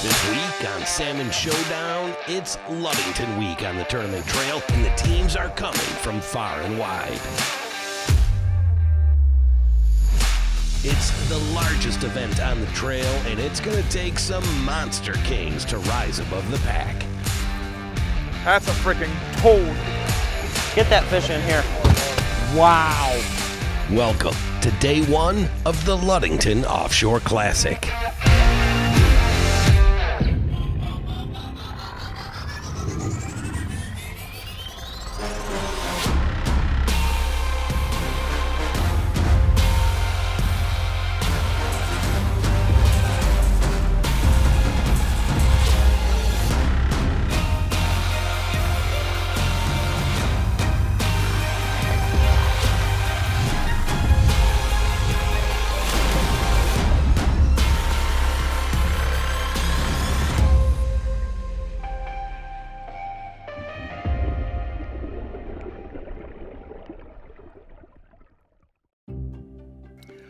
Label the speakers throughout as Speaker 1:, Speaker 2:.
Speaker 1: This week on Salmon Showdown, it's Ludington week on the tournament trail, and the teams are coming from far and wide. It's the largest event on the trail, and it's going to take some monster kings to rise above the pack.
Speaker 2: That's a freaking toad.
Speaker 3: Get that fish in here.
Speaker 2: Wow.
Speaker 1: Welcome to day one of the Ludington Offshore Classic.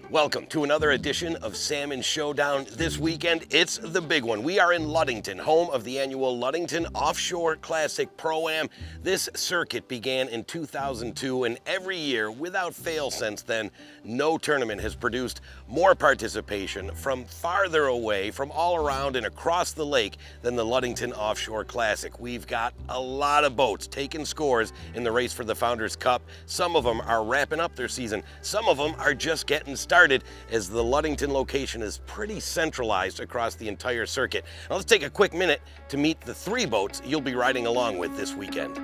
Speaker 1: Welcome to another edition of Salmon Showdown. This weekend, it's the big one. We are in Ludington, home of the annual Ludington Offshore Classic Pro-Am. This circuit began in 2002, and every year, without fail since then, no tournament has produced more participation from farther away, from all around and across the lake than the Ludington Offshore Classic. We've got a lot of boats taking scores in the race for the Founders Cup. Some of them are wrapping up their season. Some of them are just getting started, as the Ludington location is pretty centralized across the entire circuit. Now let's take a quick minute to meet the three boats you'll be riding along with this weekend.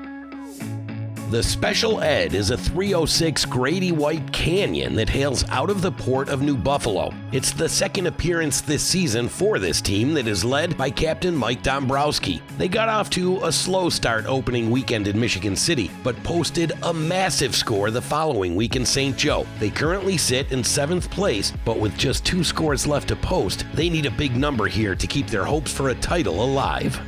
Speaker 1: The Special Ed is a 306 Grady White Canyon that hails out of the port of New Buffalo. It's the second appearance this season for this team that is led by Captain Mike Dombrowski. They got off to a slow start opening weekend in Michigan City, but posted a massive score the following week in St. Joe. They currently sit in 7th place, but with just 2 scores left to post, they need a big number here to keep their hopes for a title alive.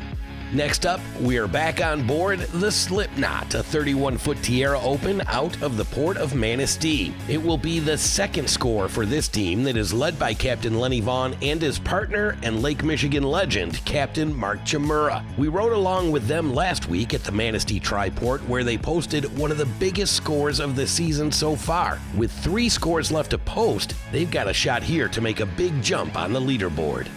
Speaker 1: Next up, we are back on board the Slipknot, a 31-foot Tierra Open out of the port of Manistee. It will be the second score for this team that is led by Captain Lenny Vaughn and his partner and Lake Michigan legend, Captain Mark Chimura. We rode along with them last week at the Manistee Tri-Port, where they posted one of the biggest scores of the season so far. With 3 scores left to post, they've got a shot here to make a big jump on the leaderboard.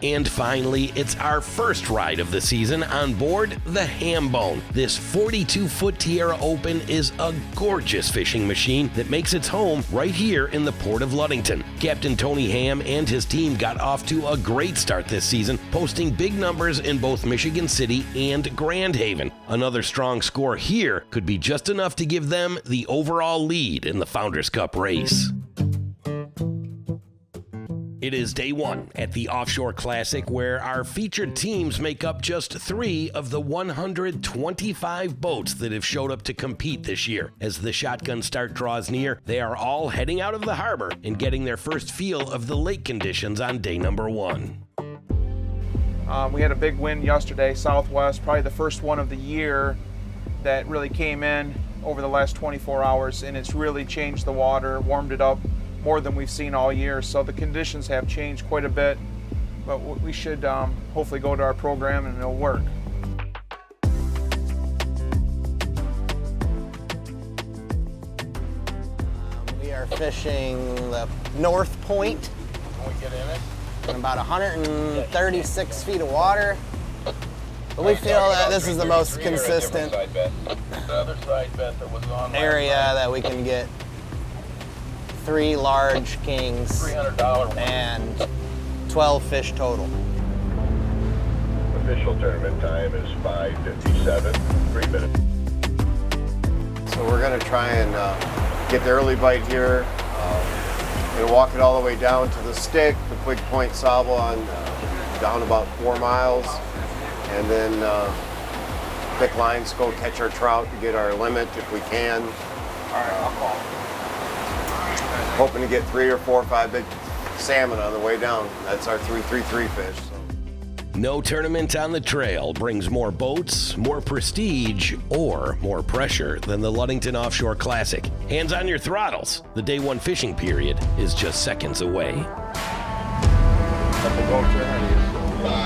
Speaker 1: And finally, it's our first ride of the season on board the Hambone. This 42-foot Tierra Open is a gorgeous fishing machine that makes its home right here in the port of Ludington. Captain Tony Ham and his team got off to a great start this season, posting big numbers in both Michigan City and Grand Haven. Another strong score here could be just enough to give them the overall lead in the Founders Cup race. It is day one at the Offshore Classic, where our featured teams make up just 3 of the 125 boats that have showed up to compete this year. As the shotgun start draws near, they are all heading out of the harbor and getting their first feel of the lake conditions on day number 1.
Speaker 2: We had a big wind yesterday, southwest, probably the first one of the year that really came in over the last 24 hours, and it's really changed the water, warmed it up more than we've seen all year. So the conditions have changed quite a bit, but we should hopefully go to our program and it'll work.
Speaker 3: We are fishing the North Point.
Speaker 2: Can we get in it?
Speaker 3: In about 136 feet of water. But we feel that this is the most consistent area that we can get 3 large kings and 12 fish total.
Speaker 4: Official tournament time is 5:57, 3 minutes.
Speaker 5: So we're going to try and get the early bite here. Going to walk it all the way down to the stick, the Quig Point Sable on down about 4 miles, and then pick lines, go catch our trout to get our limit if we can.
Speaker 2: All right, I'll call.
Speaker 5: Hoping to get 3 or 4 or 5 big salmon on the way down. That's our 3-3-3 fish. So.
Speaker 1: No tournament on the trail brings more boats, more prestige, or more pressure than the Ludington Offshore Classic. Hands on your throttles. The day one fishing period is just seconds away.
Speaker 4: Couple boats ahead of you.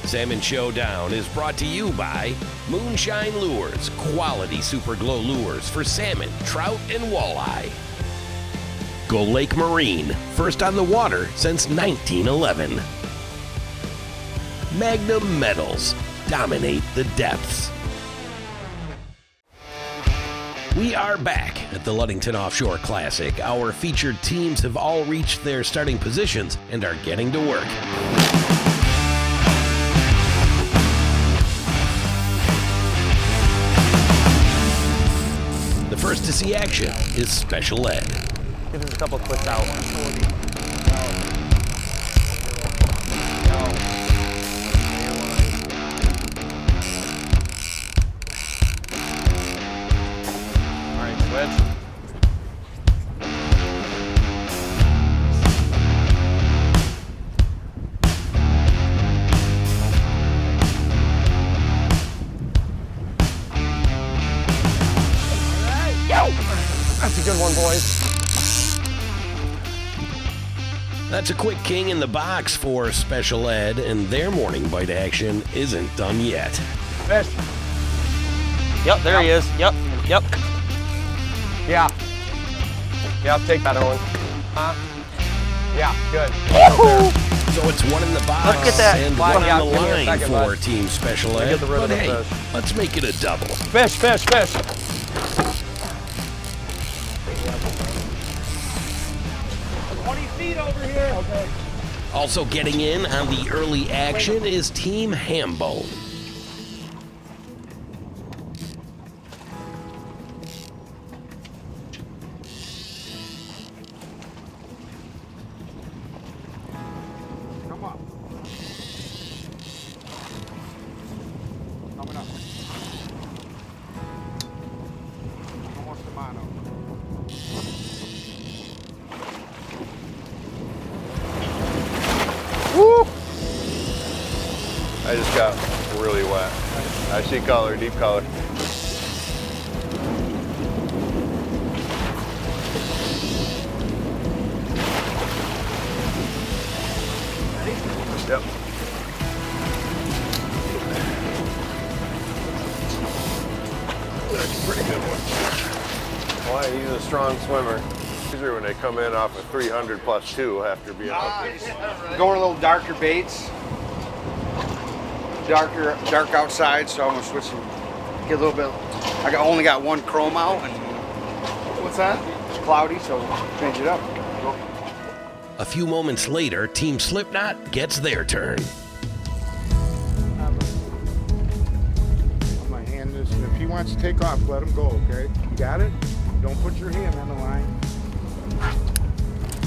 Speaker 1: Salmon Showdown is brought to you by Moonshine Lures, quality super glow lures for salmon, trout, and walleye. Go Lake Marine, first on the water since 1911. Magnum Metals, dominate the depths. We are back at the Ludington Offshore Classic. Our featured teams have all reached their starting positions and are getting to work. The first to see action is Special Ed.
Speaker 3: Give us a couple clicks out.
Speaker 2: All right, switch.
Speaker 3: That's a good one, boys.
Speaker 1: That's a quick king in the box for Special Ed, and their morning bite action isn't done yet.
Speaker 2: Fish.
Speaker 3: Yep, there he is. Yep.
Speaker 2: Yeah. Yeah, I'll take that one. Yeah, good.
Speaker 1: So it's one in the box
Speaker 3: Let's get that
Speaker 1: and
Speaker 3: flag
Speaker 1: one on
Speaker 3: out.
Speaker 1: the
Speaker 3: Give me a
Speaker 1: line
Speaker 3: second,
Speaker 1: for
Speaker 3: bud.
Speaker 1: Team Special Ed.
Speaker 2: get the rid of
Speaker 1: But
Speaker 2: the
Speaker 1: hey,
Speaker 2: fish.
Speaker 1: let's make it a double.
Speaker 2: Fish, fish, fish.
Speaker 1: Also getting in on the early action is Team Hambone.
Speaker 2: Come on. Coming up. Almost a mano.
Speaker 5: Woo! I just got really wet. I see color, deep color. Yep. That's a pretty good one. Well, he's a strong swimmer. Usually when they come in off of 300 plus 2 after being up there.
Speaker 6: Going a little darker baits. Dark outside, so I'm gonna switch and get a little bit. Only got one chrome out, and what's that? It's cloudy, so change it up.
Speaker 1: A few moments later, Team Slipknot gets their turn.
Speaker 7: My hand is, and if he wants to take off, let him go, okay? You got it? Don't put your hand on the line.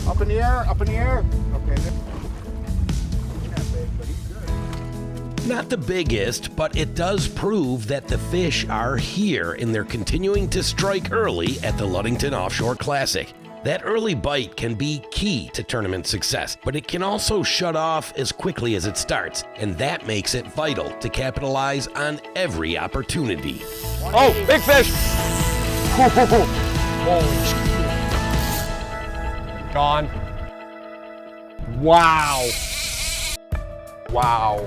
Speaker 7: Up in the air, up in the air. Okay. He's not big, but he's good.
Speaker 1: Not the biggest, but it does prove that the fish are here and they're continuing to strike early at the Ludington Offshore Classic. That early bite can be key to tournament success, but it can also shut off as quickly as it starts, and that makes it vital to capitalize on every opportunity.
Speaker 2: Oh, big fish! Gone. Wow. Wow.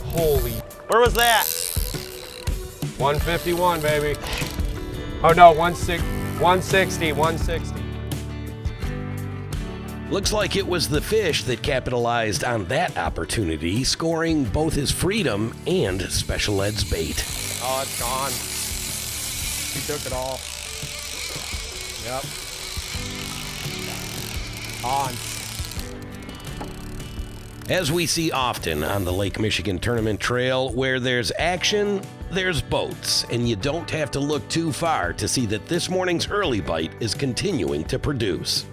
Speaker 2: Holy.
Speaker 3: Where was that?
Speaker 2: 151, baby. Oh no, 160.
Speaker 1: Looks like it was the fish that capitalized on that opportunity, scoring both his freedom and Special Ed's bait.
Speaker 2: Oh, it's gone. He took it all. Yep. On.
Speaker 1: As we see often on the Lake Michigan Tournament Trail, where there's action, there's boats, and you don't have to look too far to see that this morning's early bite is continuing to produce.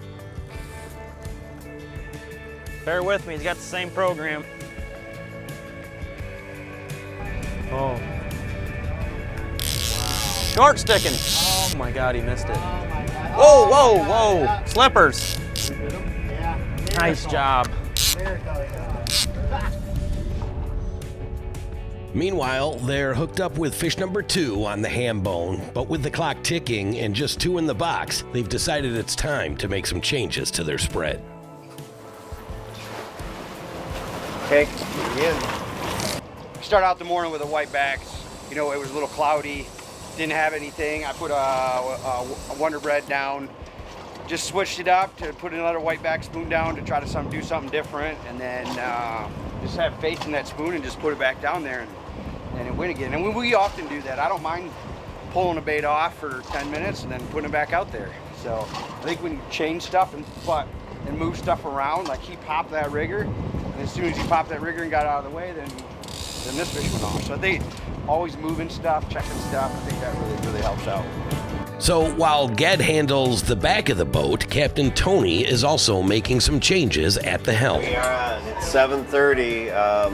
Speaker 3: Bear with me, he's got the same program. Oh. Short sticking. Oh my God, he missed it. Whoa, whoa, whoa. Slippers. Nice job.
Speaker 1: Meanwhile, they're hooked up with fish number 2 on the ham bone, but with the clock ticking and just 2 in the box, they've decided it's time to make some changes to their spread.
Speaker 5: Okay, again.
Speaker 6: Start out the morning with the white backs. You know, it was a little cloudy, didn't have anything. I put a Wonder Bread down, just switched it up to put another white back spoon down to try to do something different, and then just have faith in that spoon and just put it back down there, and it went again. And we often do that. I don't mind pulling a bait off for 10 minutes and then putting it back out there. So I think when you change stuff and move stuff around, like he popped that rigger, and as soon as he popped that rigger and got out of the way, then this fish went off. So I think always moving stuff, checking stuff, I think that really helps out.
Speaker 1: So while Ged handles the back of the boat, Captain Tony is also making some changes at the helm.
Speaker 5: We are on. It's 7:30.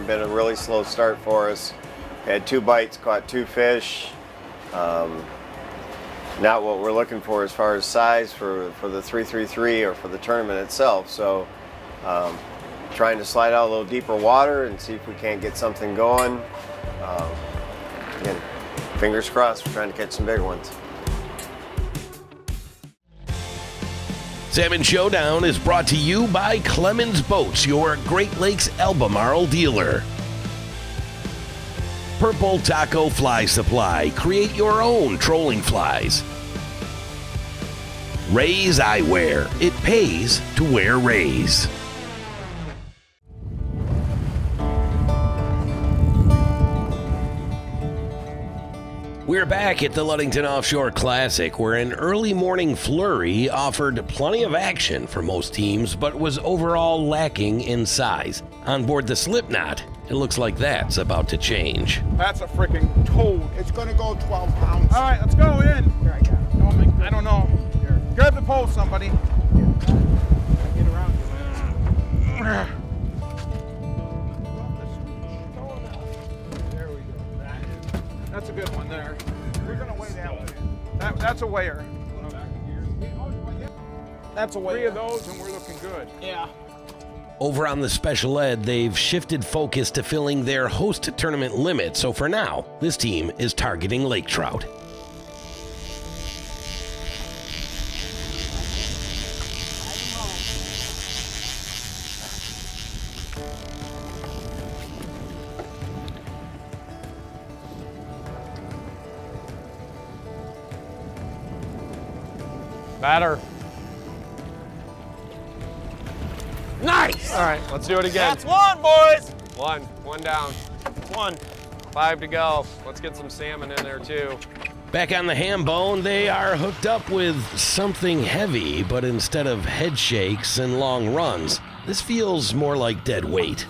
Speaker 5: Been a really slow start for us. Had 2 bites, caught 2 fish. Not what we're looking for as far as size for the 333 or for the tournament itself. So trying to slide out a little deeper water and see if we can't get something going. Again, fingers crossed, we're trying to catch some bigger ones.
Speaker 1: Salmon Showdown is brought to you by Clemens Boats, your Great Lakes Albemarle dealer. Purple Taco Fly Supply. Create your own trolling flies. Ray's Eyewear. It pays to wear Ray's. We're back at the Ludington Offshore Classic, where an early morning flurry offered plenty of action for most teams, but was overall lacking in size. On board the Slipknot, it looks like that's about to change.
Speaker 2: That's a freaking toad.
Speaker 7: It's gonna go 12 pounds.
Speaker 2: All right, let's go in.
Speaker 7: Here, I got it.
Speaker 2: I don't know.
Speaker 7: Here.
Speaker 2: Grab the pole, somebody.
Speaker 7: Get around you. There we go.
Speaker 2: That's a good one there.
Speaker 7: We're gonna weigh that one in.
Speaker 2: That's a weigher. That's a weigher.
Speaker 7: 3 of those and we're looking good.
Speaker 2: Yeah.
Speaker 1: Over on the Special Ed, they've shifted focus to filling their host tournament limit, so for now, this team is targeting lake trout.
Speaker 8: Batter. Nice! All right, let's do it again.
Speaker 9: That's one, boys.
Speaker 8: One down.
Speaker 9: 1.
Speaker 8: 5 to go. Let's get some salmon in there too.
Speaker 1: Back on the ham bone, they are hooked up with something heavy, but instead of head shakes and long runs, this feels more like dead weight.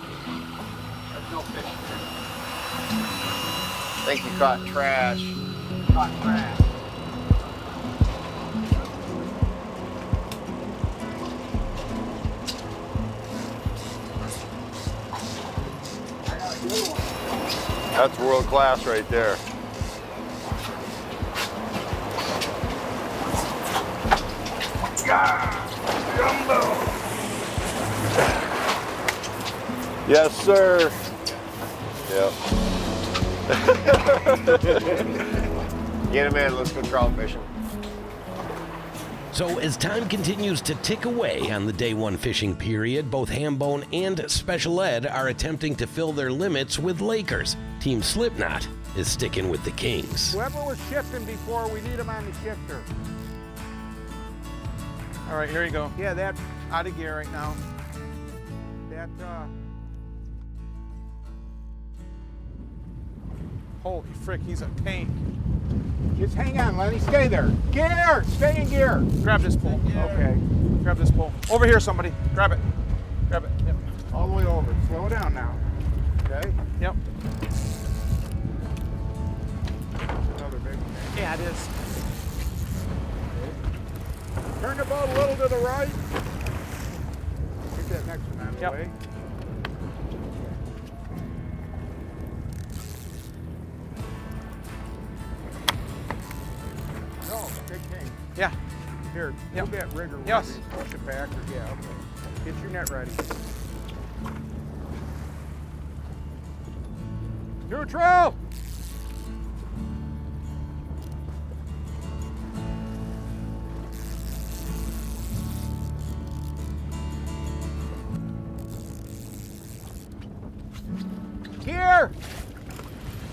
Speaker 5: I think you caught trash.
Speaker 9: That's world class right there. Yes, sir. Yep.
Speaker 5: Get him in, let's go trout fishing.
Speaker 1: So as time continues to tick away on the day one fishing period, both Hambone and Special Ed are attempting to fill their limits with Lakers. Team Slipknot is sticking with the Kings.
Speaker 7: Whoever was shifting before, we need him on the shifter.
Speaker 2: All right, here you go.
Speaker 7: Yeah, that,
Speaker 2: Out of gear right now.
Speaker 7: that,
Speaker 2: Holy frick, he's a tank.
Speaker 7: just hang on, Lenny, stay there. Gear, stay in gear.
Speaker 2: Grab this pole.
Speaker 7: Okay,
Speaker 2: Grab this pole. Over here, somebody. Grab it. Grab it. Yep.
Speaker 7: all the way over. Slow down now. Okay,
Speaker 2: Yep.
Speaker 7: another big one.
Speaker 2: Yeah, it is.
Speaker 7: Turn the boat a little to the right. Get that next one out of the
Speaker 2: Yep.
Speaker 7: way. No, big king.
Speaker 2: Yeah.
Speaker 7: Here,
Speaker 2: Yep.
Speaker 7: move that rigger. with
Speaker 2: Yes.
Speaker 7: me. Push it back, or yeah, okay. Get your net ready. Neutral!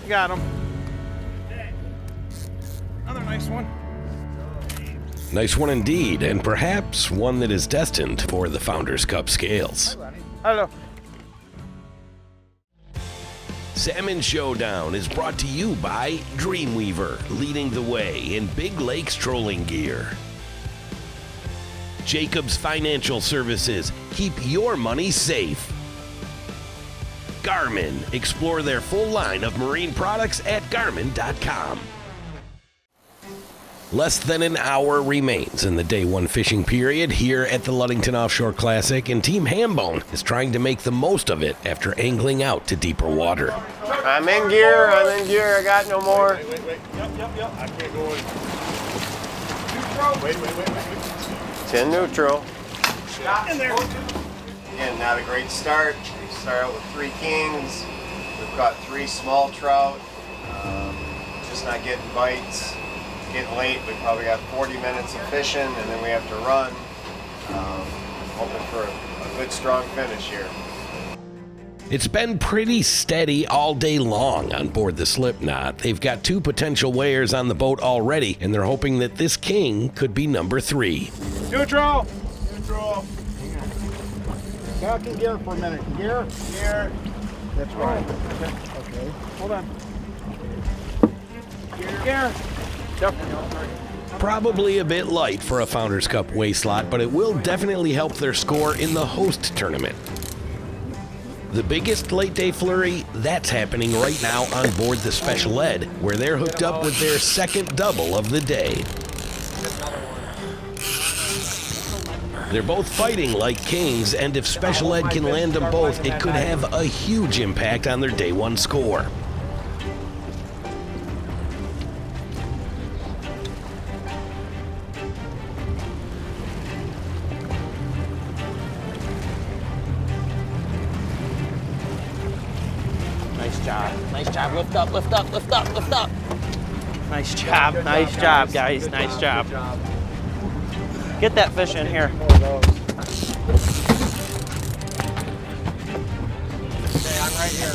Speaker 2: Got him. Another nice one.
Speaker 1: Nice one indeed, and perhaps one that is destined for the Founders Cup scales.
Speaker 2: Hello.
Speaker 1: Salmon Showdown is brought to you by Dreamweaver, leading the way in big lakes trolling gear. Jacobs Financial Services, keep your money safe. Garmin, explore their full line of marine products at garmin.com. Less than an hour remains in the day one fishing period here at the Ludington Offshore Classic, and Team Hambone is trying to make the most of it after angling out to deeper water.
Speaker 5: I'm in gear, I got no more.
Speaker 9: Wait. Yep. I can't go in. Wait.
Speaker 5: It's in neutral.
Speaker 2: In there.
Speaker 5: Again, not a great start. We start out with 3 kings. We've caught 3 small trout. Just not getting bites. Getting late. We probably got 40 minutes of fishing, and then we have to run. Hoping for a good, strong finish here.
Speaker 1: It's been pretty steady all day long on board the Slipknot. They've got 2 potential weighers on the boat already, and they're hoping that this king could be number 3.
Speaker 2: Neutral.
Speaker 7: Back in gear for a minute. Gear. That's right. Okay.
Speaker 2: Hold on. Gear.
Speaker 1: Probably a bit light for a Founders Cup weigh slot, but it will definitely help their score in the host tournament. The biggest late day flurry, that's happening right now on board the Special Ed, where they're hooked up with their second double of the day. They're both fighting like kings, and if Special Ed can land them both, it could have a huge impact on their day one score.
Speaker 3: Nice job. Lift up. Nice job, guys. Nice job. Get that fish in here.
Speaker 2: Okay, I'm right here.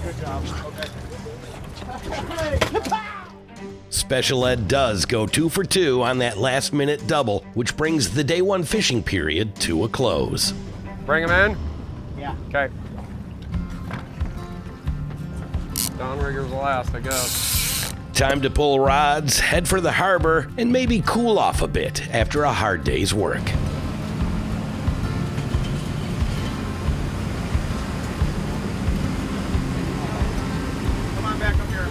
Speaker 2: Good job. Okay.
Speaker 1: Special Ed does go 2 for 2 on that last-minute double, which brings the day one fishing period to a close.
Speaker 8: Bring him in?
Speaker 7: Yeah.
Speaker 8: Okay. Downrigger's last, I guess.
Speaker 1: Time to pull rods, head for the harbor, and maybe cool off a bit after a hard day's work.
Speaker 2: Come on back up here.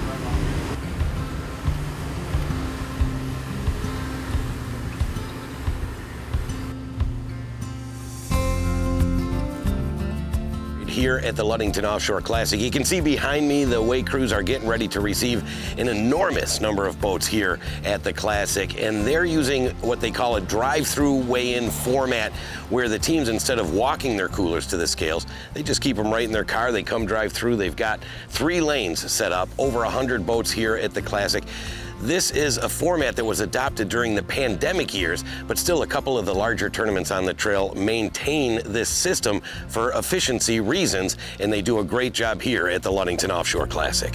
Speaker 1: Here at the Ludington Offshore Classic, you can see behind me the weigh crews are getting ready to receive an enormous number of boats here at the Classic, and they're using what they call a drive-through weigh-in format, where the teams, instead of walking their coolers to the scales, they just keep them right in their car. They come drive through. They've got 3 lanes set up, over 100 boats here at the Classic. This is a format that was adopted during the pandemic years, but still a couple of the larger tournaments on the trail maintain this system for efficiency reasons, and they do a great job here at the Ludington Offshore Classic.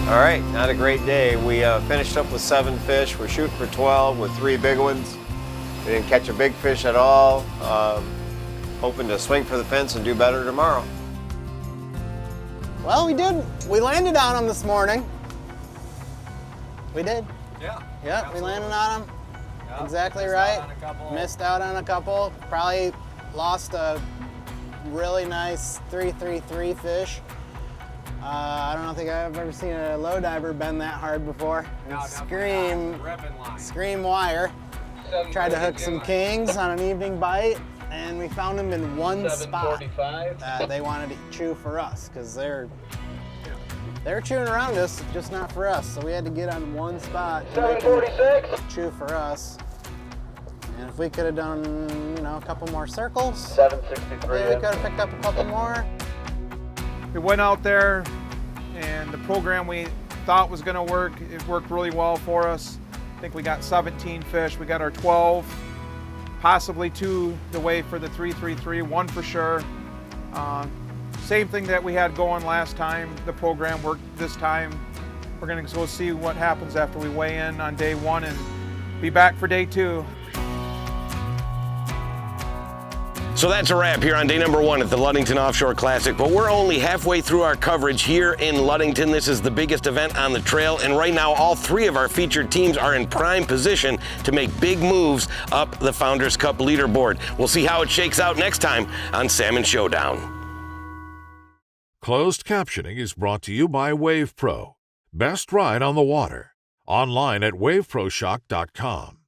Speaker 5: All right, not a great day. We finished up with 7 fish. We're shooting for 12 with 3 big ones. We didn't catch a big fish at all. Hoping to swing for the fence and do better tomorrow.
Speaker 3: Well, we did. We landed on them this morning. We did. Yeah, we landed on them.
Speaker 8: Yep.
Speaker 3: Exactly right. Missed out on a couple. Probably lost a really nice 333 fish. I don't think I've ever seen a low diver bend that hard before. Scream wire. Tried to hook some kings on an evening bite, and we found them in one spot that they wanted to chew for us, because they're chewing around us, just not for us. So we had to get on one spot to make them chew for us. And if we could have done, a couple more circles, maybe we could have picked up a couple more.
Speaker 2: We went out there, and the program we thought was going to work, it worked really well for us. I think we got 17 fish. We got our 12, possibly 2 the way for the 333, 1 for sure. Same thing that we had going last time. The program worked this time. We're going to go see what happens after we weigh in on day 1 and be back for day 2.
Speaker 1: So that's a wrap here on day number 1 at the Ludington Offshore Classic, but we're only halfway through our coverage here in Ludington. This is the biggest event on the trail, and right now all 3 of our featured teams are in prime position to make big moves up the Founders Cup leaderboard. We'll see how it shakes out next time on Salmon Showdown.
Speaker 10: Closed captioning is brought to you by Wave Pro. Best ride on the water. Online at waveproshock.com.